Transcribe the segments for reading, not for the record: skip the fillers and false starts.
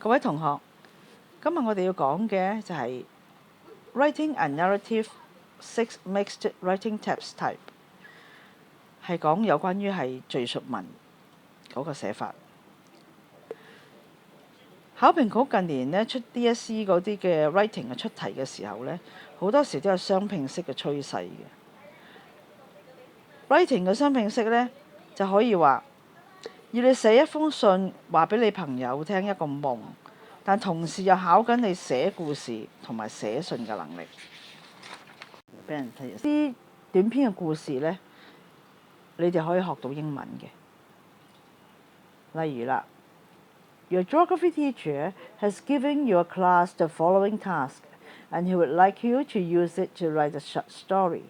各位同學，今日我哋要講嘅就係 Writing a Narrative 6 Mixed Writing Text Type， 係講有關於係敘述文嗰個寫法。考評局近年呢出 DSE 嗰啲嘅 writing 嘅出題嘅時候呢，好多時都有雙拼式嘅趨勢嘅。writing 嘅雙拼式呢，就可以話要你寫一封信話俾你朋友聽一個夢，但同時又考緊你寫故事同埋寫信嘅能力。俾人睇啲短篇嘅故事呢，你哋可以學到英文嘅。例如啦，Your geography teacher has given your class the following task, and he would like you to use it to write a short story.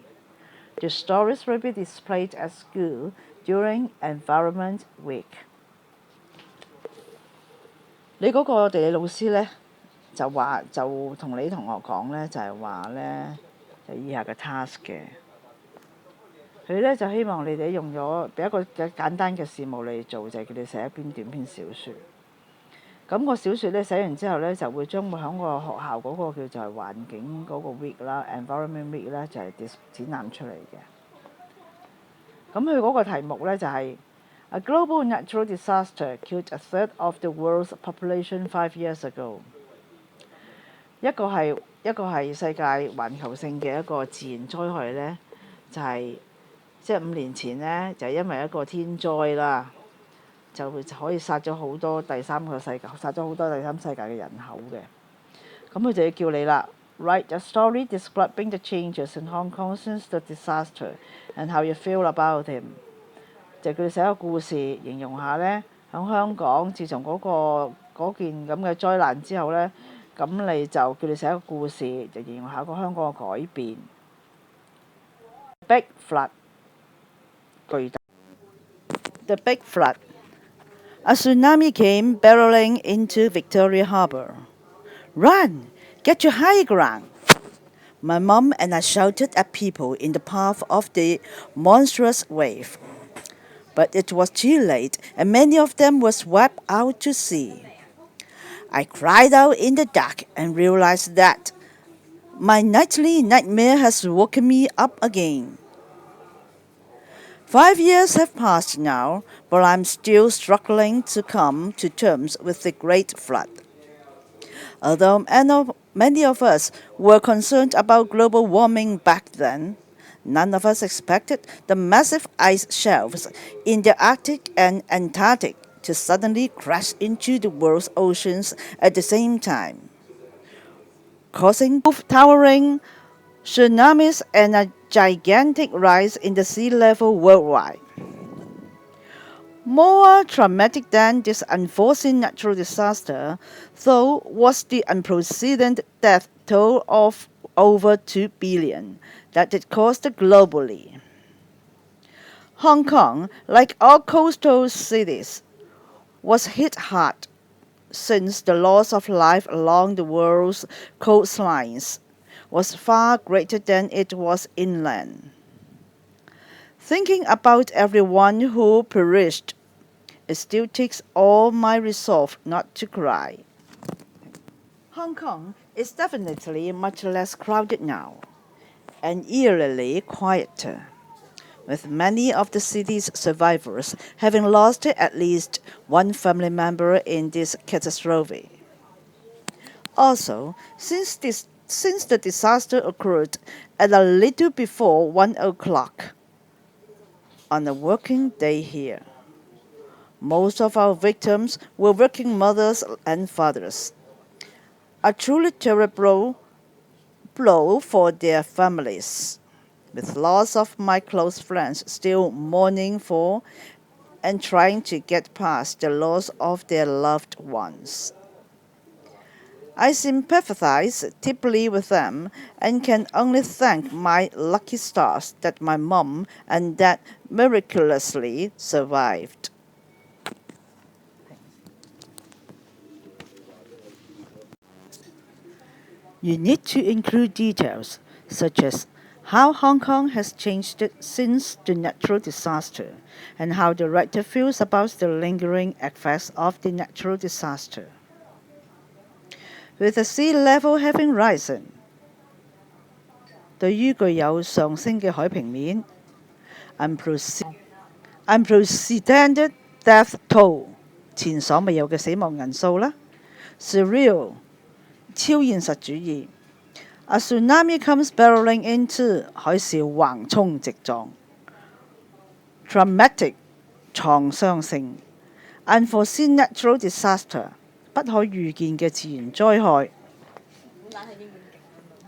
The stories will be displayed at school during Environment Week. 你嗰個地理老師呢，就同你同學講呢，就係話呢，就以下嘅 task 嘅。佢呢就希望你哋用咗俾一個簡單嘅事務嚟做，就係叫你寫一篇短篇小説。咁個小説呢寫完之後呢，就會將會喺個學校嗰個叫做係環境嗰個 week 啦 ，environment week 呢，就係展覽出嚟嘅。咁佢嗰個題目呢，就係 A global natural disaster killed a third of the world's population 5 years ago。一個係世界環球性嘅一個自然災害呢，就係即係5年前呢，就係因為一個天災啦。就可以殺咗好多第三世界嘅人口嘅。咁佢就要叫你啦 ，write a story describing the changes in Hong Kong since the disaster and how you feel about them。就叫你寫個故事，形容下呢，喺香港自從嗰件咁嘅災難之後呢，咁你就叫你寫個故事，就形容下個香港嘅改變。Big flood， 巨大。The big flood。A tsunami came barreling into Victoria Harbour. Run! Get to high ground! My mum and I shouted at people in the path of the monstrous wave. But it was too late, and many of them were swept out to sea. I cried out in the dark and realized that my nightly nightmare has woken me up again. 5 years have passed now, but I'm still struggling to come to terms with the Great Flood. Although many of us were concerned about global warming back then, none of us expected the massive ice shelves in the Arctic and Antarctic to suddenly crash into the world's oceans at the same time, causing both towering tsunamis and a gigantic rise in the sea level worldwide. More traumatic than this unforeseen natural disaster, though, was the unprecedented death toll of over 2 billion that it caused globally. Hong Kong, like all coastal cities, was hit hard, since the loss of life along the world's coastlines was far greater than it was inland. Thinking about everyone who perished, it still takes all my resolve not to cry. Hong Kong is definitely much less crowded now, and eerily quieter, with many of the city's survivors having lost at least one family member in this catastrophe. Also, since the disaster occurred at a little before 1 o'clock on a working day here, most of our victims were working mothers and fathers. A truly terrible blow for their families, with lots of my close friends still mourning for and trying to get past the loss of their loved ones. I sympathize deeply with them and can only thank my lucky stars that my mom and dad miraculously survived. You need to include details such as how Hong Kong has changed since the natural disaster and how the writer feels about the lingering effects of the natural disaster. With the sea level having risen， 對於具有上升嘅海平面 ，unprecedented death toll， 前所未有嘅死亡人數啦 ，surreal， 超現實主義 ，a tsunami comes barreling into， 海嘯橫衝直撞 ，traumatic， 創傷性 ，unforeseen natural disaster， 不可預見嘅自然災害。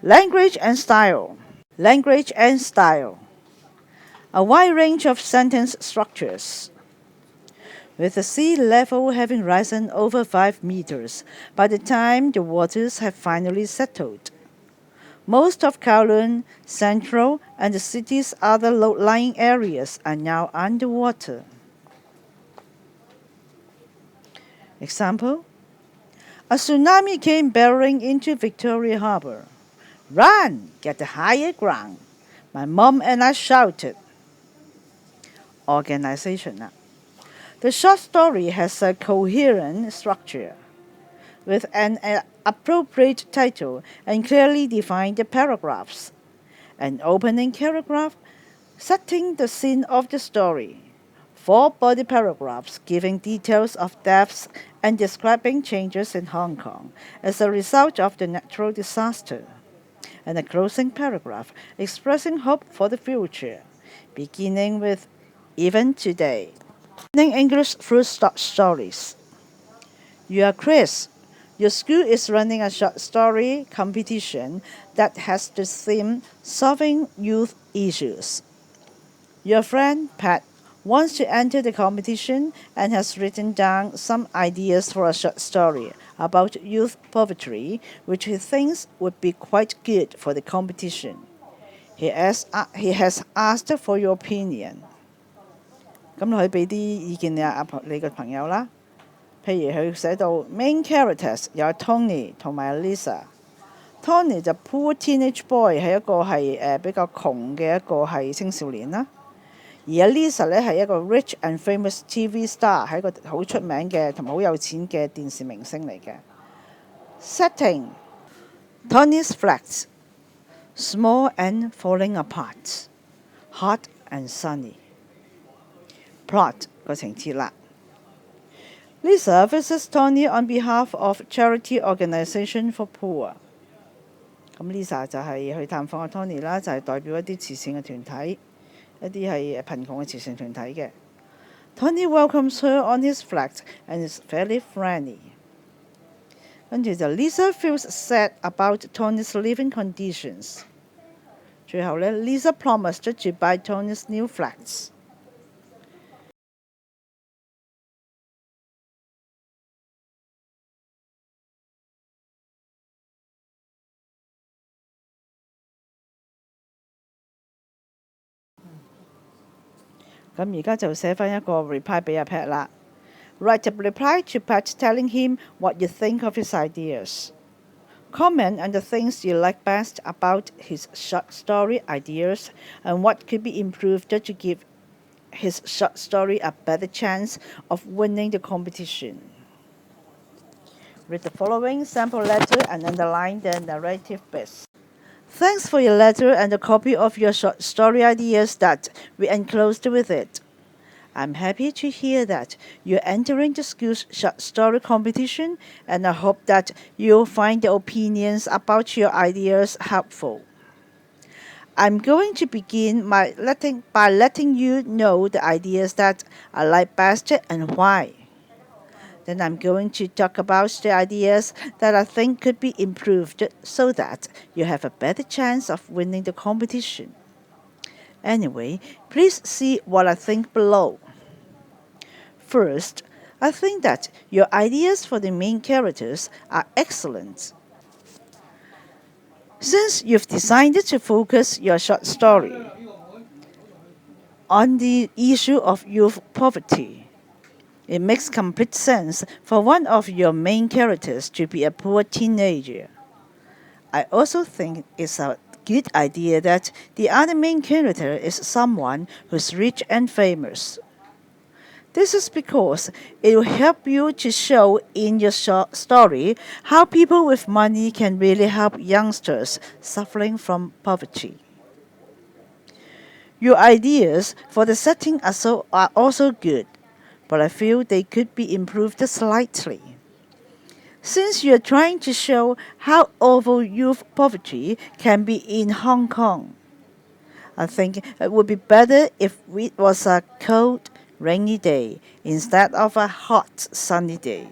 Language and style，language and style，a wide range of sentence structures. With the sea level having risen over 5 meters by the time the waters have finally settled, most of Kowloon, Central, and the city's other low-lying areas are now underwater. Example: a tsunami came barreling into Victoria Harbour. Run! Get the higher ground! My mom and I shouted. Organization. The short story has a coherent structure, with an appropriate title and clearly defined paragraphs. An opening paragraph setting the scene of the story. 4 body paragraphs giving details of deaths and describing changes in Hong Kong as a result of the natural disaster. And a closing paragraph expressing hope for the future, beginning with even today. Learning English through short stories. You are Chris. Your school is running a short story competition that has the theme Solving Youth Issues. Your friend Pat wants to enter the competition and has written down some ideas for a short story about youth poverty, which he thinks would be quite good for the competition. He has asked for your opinion. 咁你可以俾啲意見你個朋友啦。譬如佢寫到 main characters 有 Tony 同埋 Lisa。Tony 就 poor teenage boy 係一個係比較窮嘅一個係青少年啦。而阿 Lisa 咧係一個 rich and famous TV star， 係一個好出名嘅同埋好有錢嘅電視明星嚟嘅。Setting Tony's flat small and falling apart, hot and sunny。Plot 個情節啦。Lisa visits Tony on behalf of charity organisation for poor。咁 Lisa 就係去探訪阿 Tony 啦，就係代表一啲慈善嘅團體，一啲係貧窮嘅慈善團體嘅。Tony welcomes her on his flat and is fairly friendly。跟住就 Lisa feels sad about Tony's living conditions。最後呢 Lisa promised to buy Tony's new flats。咁而家就寫翻一個 reply 俾阿 Pat 啦。Write a reply to Pat telling him what you think of his ideas. Comment on the things you like best about his short story ideas and what could be improved to give his short story a better chance of winning the competition. Read the following sample letter and underline the narrative bits. Thanks for your letter and a copy of your short story ideas that we enclosed with it. I'm happy to hear that you're entering the school's short story competition, and I hope that you'll find the opinions about your ideas helpful. I'm going to begin by letting you know the ideas that I like best and why. Then I'm going to talk about the ideas that I think could be improved so that you have a better chance of winning the competition. Anyway, please see what I think below. First, I think that your ideas for the main characters are excellent. Since you've decided to focus your short story on the issue of youth poverty, it makes complete sense for one of your main characters to be a poor teenager. I also think it's a good idea that the other main character is someone who's rich and famous. This is because it will help you to show in your story how people with money can really help youngsters suffering from poverty. Your ideas for the setting are also good, but I feel they could be improved slightly. Since you're trying to show how awful youth poverty can be in Hong Kong, I think it would be better if it was a cold, rainy day instead of a hot, sunny day.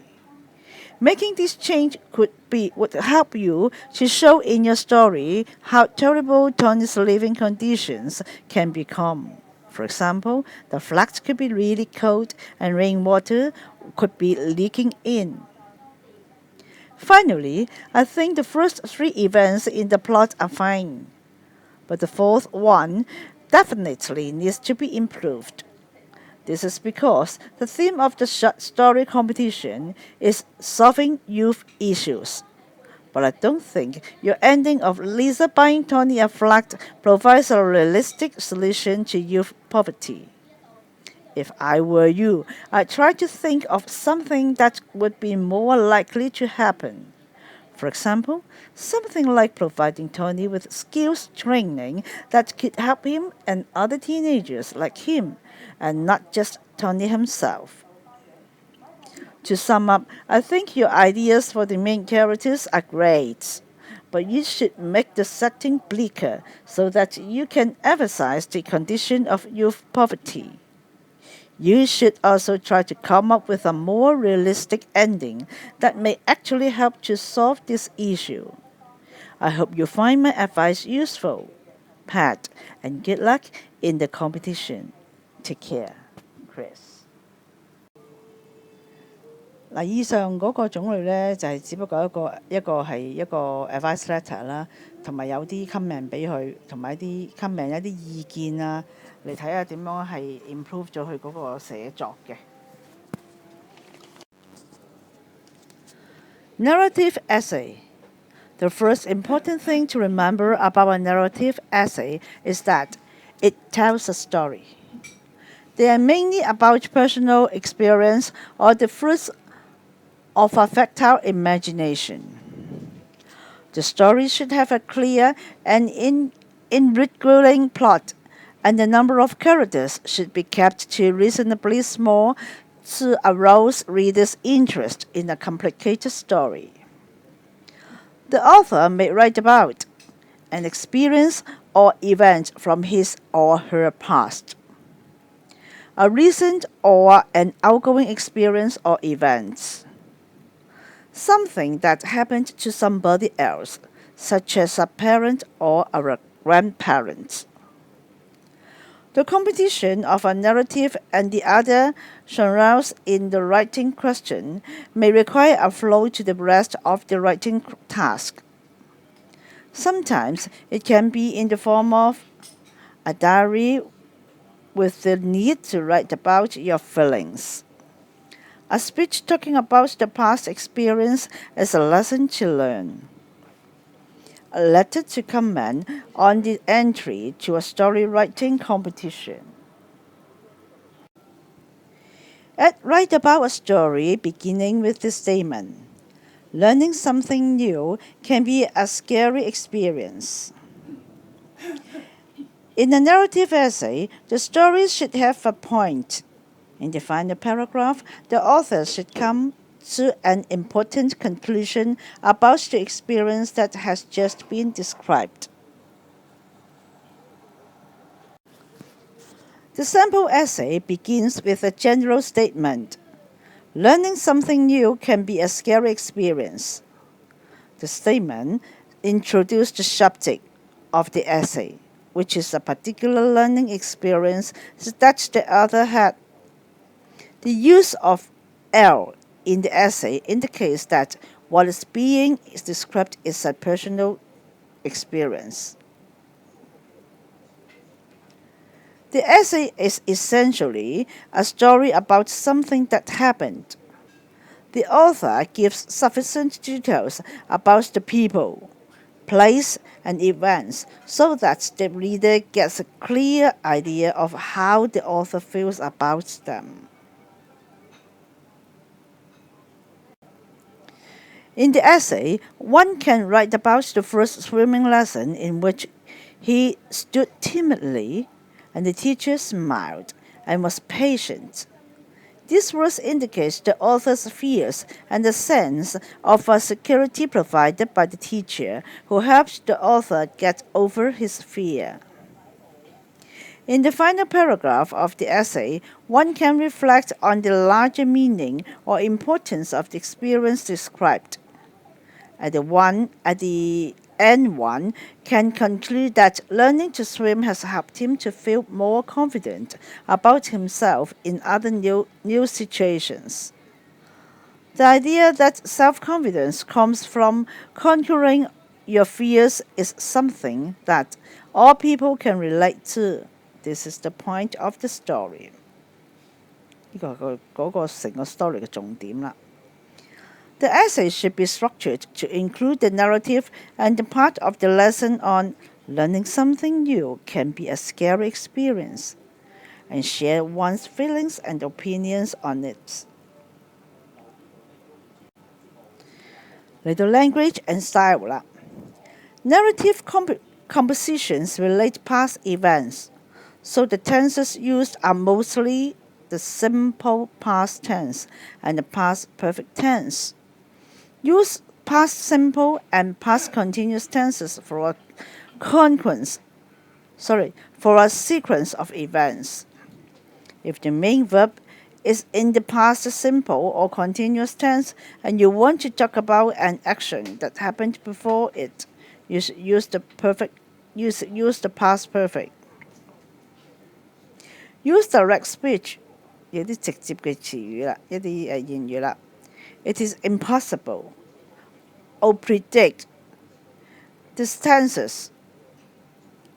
Making this change would help you to show in your story how terrible Tony's living conditions can become. For example, the flats could be really cold and rainwater could be leaking in. Finally, I think the first three events in the plot are fine, but the fourth one definitely needs to be improved. This is because the theme of the short story competition is solving youth issues. But I don't think your ending of Lisa buying Tony a flat provides a realistic solution to youth poverty. If I were you, I'd try to think of something that would be more likely to happen. For example, something like providing Tony with skills training that could help him and other teenagers like him, and not just Tony himself. To sum up, I think your ideas for the main characters are great, but you should make the setting bleaker so that you can emphasize the condition of youth poverty. You should also try to come up with a more realistic ending that may actually help to solve this issue. I hope you find my advice useful. Pat, and good luck in the competition. Take care, Chris。嗱，以上嗰個種類咧，就係、只不過一個 advice letter 啦，同埋有啲 comment 俾佢，同埋一啲 comment 一啲意見啊，嚟睇下點樣係 improve 咗佢嗰個寫作嘅。Narrative essay. The first important thing to remember about a narrative essay is that it tells a story. They are mainly about personal experience or the fruits of a fertile imagination. The story should have a clear and intriguing plot, and the number of characters should be kept to reasonably small to arouse readers' interest in a complicated story. The author may write about an experience or event from his or her past, a recent or an outgoing experience or events, something that happened to somebody else, such as a parent or a grandparent. The competition of a narrative and the other genres in the writing question may require a flow to the rest of the writing task. Sometimes it can be in the form of a diary with the need to write about your feelings, a speech talking about the past experience as a lesson to learn, a letter to comment on the entry to a story writing competition. Write about a story beginning with the statement, "Learning something new can be a scary experience." In a narrative essay, the story should have a point. In the final paragraph, the author should come to an important conclusion about the experience that has just been described. The sample essay begins with a general statement. Learning something new can be a scary experience. The statement introduces the subject of the essay, which is a particular learning experience that the author had. The use of L in the essay indicates that what is being described is a personal experience. The essay is essentially a story about something that happened. The author gives sufficient details about the people, place, and events so that the reader gets a clear idea of how the author feels about them. In the essay, one can write about the first swimming lesson in which he stood timidly, and the teacher smiled and was patient. This verse indicates the author's fears and the sense of security provided by the teacher, who helps the author get over his fear. In the final paragraph of the essay, one can reflect on the larger meaning or importance of the experience described. At the end, one can conclude that learning to swim has helped him to feel more confident about himself in other new situations. The idea that self-confidence comes from conquering your fears is something that all people can relate to. This is the point of the story. 呢個係嗰個成個 story 嘅重點啦。The essay should be structured to include the narrative and the part of the lesson on learning something new can be a scary experience, and share one's feelings and opinions on it. 嚟到 language and style 啦。Narrative compositions relate past events, so the tenses used are mostly the simple past tense and the past perfect tense. Use past simple and past continuous tenses for a sequence of events. If the main verb is in the past simple or continuous tense and you want to talk about an action that happened before it, you should use the past perfect. Use direct speech 有啲直接嘅詞語啦，一啲言語啦。It is impossible or predict. These tenses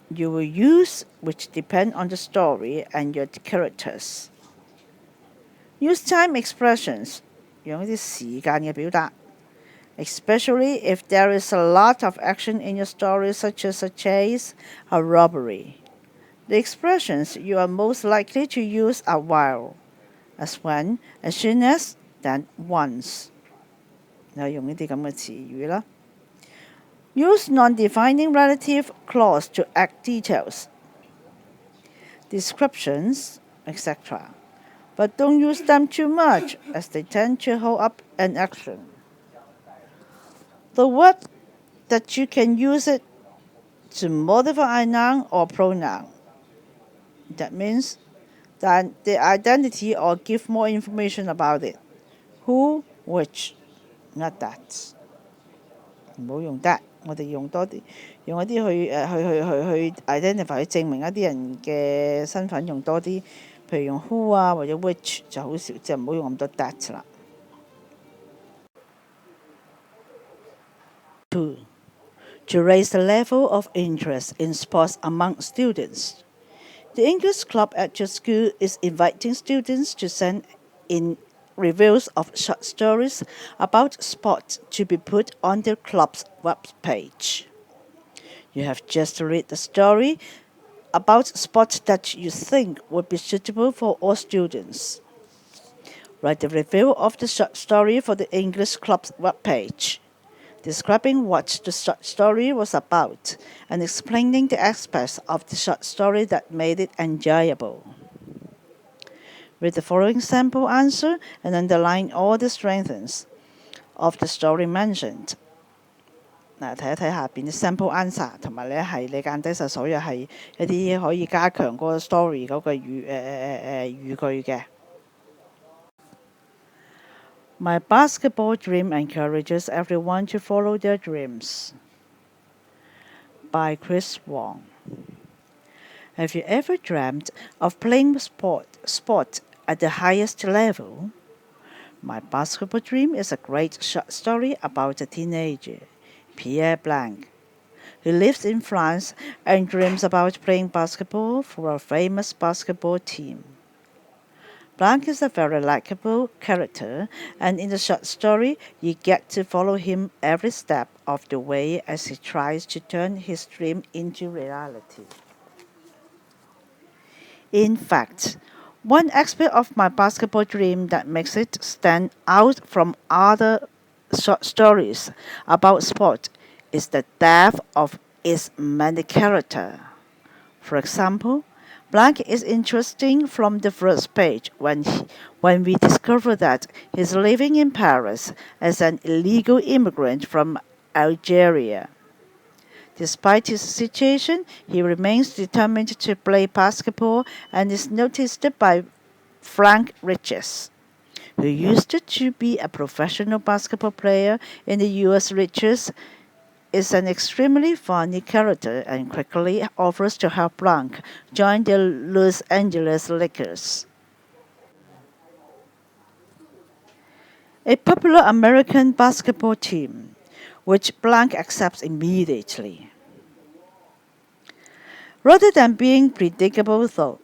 you will use which depend on the story and your characters. Use time expressions 用一啲時間嘅表達 especially if there is a lot of action in your story such as a chase, a robbery. The expressions you are most likely to use are while, as when, as soon as, then once. 用呢啲咁嘅詞語啦。Use non-defining relative clause to add details, descriptions, etc. But don't use them too much as they tend to hold up an action. The word that you can use it to modify a noun or pronoun. That means that the identity or give more information about it. Who, which, not that. 唔好用 that， 我哋用多啲，用一啲去 identify 去證明一啲人嘅身份，用多啲，譬如用 who 啊或者 which 就好少，就唔好用咁多 that 啦。2. To raise the level of interest in sports among students. The English club at your school is inviting students to send in reviews of short stories about sports to be put on their club's web page. You have just to read the story about sports that you think would be suitable for all students. Write a review of the short story for the English club's web page, describing what the short story was about and explaining the aspects of the short story that made it enjoyable. Read the following sample answer and underline all the strengths of the story mentioned. 嗱，睇一睇下邊啲 sample answer， 同埋咧係你間低晒所有係一啲可以加強嗰個 story 嗰個語句嘅。My basketball dream encourages everyone to follow their dreams. By Chris Wong. Have you ever dreamt of playing sport at the highest level? My basketball dream is a great short story about a teenager, Pierre Blanc, who lives in France and dreams about playing basketball for a famous basketball team. Blanc is a very likable character, and in the short story, you get to follow him every step of the way as he tries to turn his dream into reality. In fact, one aspect of my basketball dream that makes it stand out from other short stories about sport is the depth of its many characters. For example, Blank is interesting from the first page when we discover that he's living in Paris as an illegal immigrant from Algeria. Despite his situation, he remains determined to play basketball and is noticed by Frank Riches, who used to be a professional basketball player in the U.S. Riches is an extremely funny character and quickly offers to help Blank join the Los Angeles Lakers, a popular American basketball team, which Blank accepts immediately. Rather than being predictable though,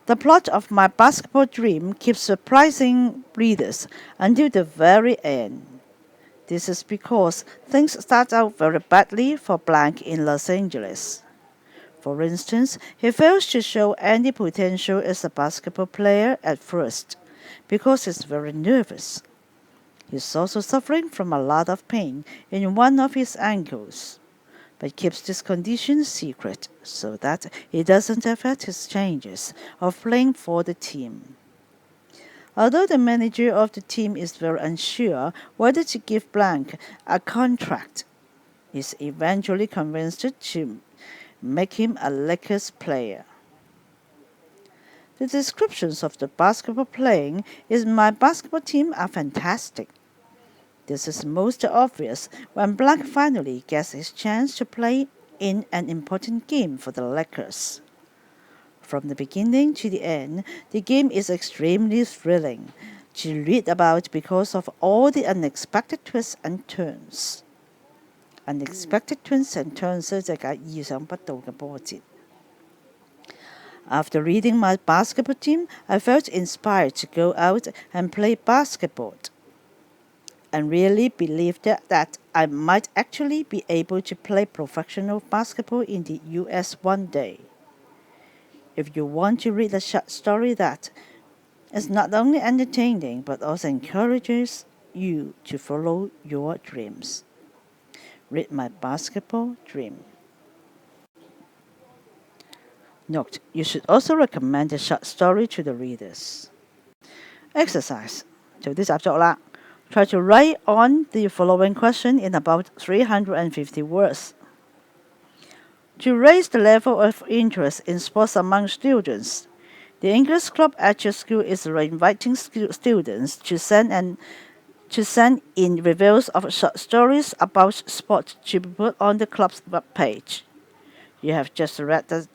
the plot of My Basketball Dream keeps surprising readers until the very end. This is because things start out very badly for Blank in Los Angeles. For instance, he fails to show any potential as a basketball player at first because he's very nervous. He's also suffering from a lot of pain in one of his ankles, but keeps this condition secret so that it doesn't affect his chances of playing for the team. Although the manager of the team is very unsure whether to give Blank a contract, he's eventually convinced to make him a Lakers player. The descriptions of the basketball playing in My Basketball Team are fantastic. This is most obvious when Blank finally gets his chance to play in an important game for the Lakers. From the beginning to the end, the game is extremely thrilling to read about because of all the unexpected twists and turns. Unexpected twists and turns 就係意想不到嘅波折。After reading My Basketball Team, I felt inspired to go out and play basketball, and really believed that I might actually be able to play professional basketball in the US one day. If you want to read a short story that is not only entertaining but also encourages you to follow your dreams, read My Basketball Dream. Note: you should also recommend the short story to the readers. Exercise 做啲習作啦。Try to write on the following question in about 350 words. To raise the level of interest in sports among students, the English club at your school is inviting students to send in reviews of short stories about sport to be put on the club's webpage. You have just read the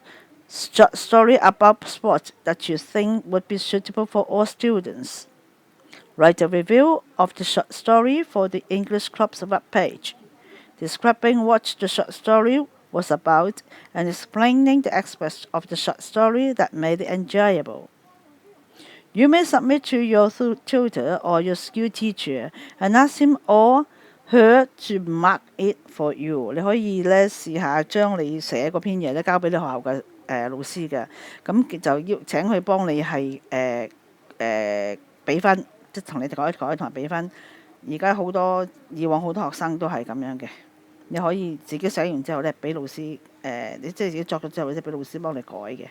short story about sport that you think would be suitable for all students. Write a review of the short story for the English club's webpage, describing what the short story was about and explaining the aspects of the short story that made it enjoyable. You may submit to your tutor or your school teacher and ask him or her to mark it for you. 你可以咧試下將你寫嗰篇嘢咧交俾你學校嘅老師嘅，咁就要請佢幫你係俾分，即係同你改同埋俾分。而家以往好多學生都係咁樣嘅。你可以自己寫完之後咧，俾老師你即係自己作咗之後，即係俾老師幫你改嘅。